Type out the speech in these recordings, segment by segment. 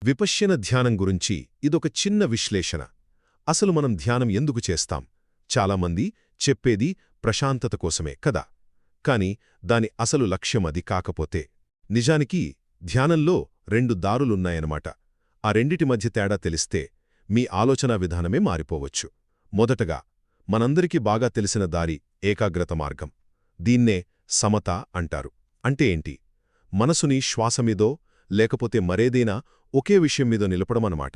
విపశ్యన ధ్యానం గురించి ఇదొక చిన్న విశ్లేషణ. అసలు మనం ధ్యానం ఎందుకు చేస్తాం? చాలామంది చెప్పేది ప్రశాంతత కోసమే కదా. కాని దాని అసలు లక్ష్యం అది కాకపోతే, నిజానికి ధ్యానంలో 2 దారులున్నాయన్నమాట. ఆ రెండిటి మధ్య తేడా తెలిస్తే మీ ఆలోచనా విధానమే మారిపోవచ్చు. మొదటగా, మనందరికీ బాగా తెలిసిన దారి ఏకాగ్రత మార్గం. దీన్నే సమత అంటారు. అంటే ఏంటి? మనసుని శ్వాసమీదో లేకపోతే మరేదైనా ఒకే విషయం మీద నిలపడమన్నమాట.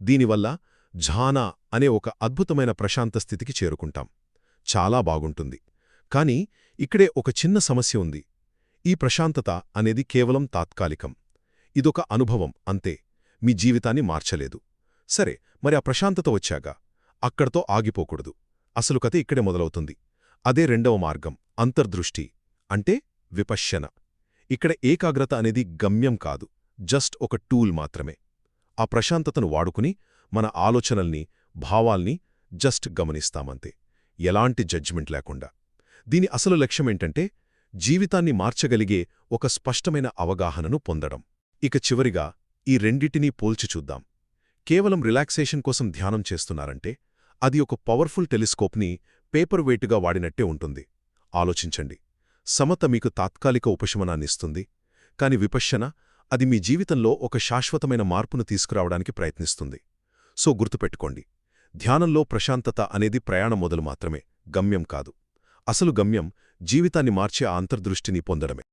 దీనివల్ల ఝానా అనే ఒక అద్భుతమైన ప్రశాంత స్థితికి చేరుకుంటాం. చాలా బాగుంటుంది. కాని ఇక్కడే ఒక చిన్న సమస్య ఉంది. ఈ ప్రశాంతత అనేది కేవలం తాత్కాలికం. ఇదొక అనుభవం అంతే, మీ జీవితాన్ని మార్చలేదు. సరే, మరి ఆ ప్రశాంతత వచ్చాక అక్కడతో ఆగిపోకూడదు. అసలు కథ ఇక్కడే మొదలవుతుంది. అదే రెండవ మార్గం, అంతర్దృష్టి, అంటే విపశ్యన. ఇక్కడ ఏకాగ్రత అనేది గమ్యం కాదు, జస్ట్ ఒక టూల్ మాత్రమే. ఆ ప్రశాంతతను వాడుకుని మన ఆలోచనల్ని, భావాల్ని జస్ట్ గమనిస్తామంతే, ఎలాంటి జడ్జిమెంట్ లేకుండా. దీని అసలు లక్ష్యమేంటంటే జీవితాన్ని మార్చగలిగే ఒక స్పష్టమైన అవగాహనను పొందడం. ఇక చివరిగా ఈ రెండిటినీ పోల్చి చూద్దాం. కేవలం రిలాక్సేషన్ కోసం ధ్యానం చేస్తున్నారంటే అది ఒక పవర్ఫుల్ టెలిస్కోప్ని పేపర్ వెయిట్గా వాడినట్టే ఉంటుంది. ఆలోచించండి. సమత మీకు తాత్కాలిక ఉపశమనాన్నిస్తుంది, కాని విపశ్యన అది మీ జీవితంలో ఒక శాశ్వతమైన మార్పును తీసుకురావడానికి ప్రయత్నిస్తుంది. సో గుర్తుపెట్టుకోండి, ధ్యానంలో ప్రశాంతత అనేది ప్రయాణం మొదలు మాత్రమే, గమ్యం కాదు. అసలు గమ్యం జీవితాన్ని మార్చే ఆ అంతర్దృష్టిని పొందడమే.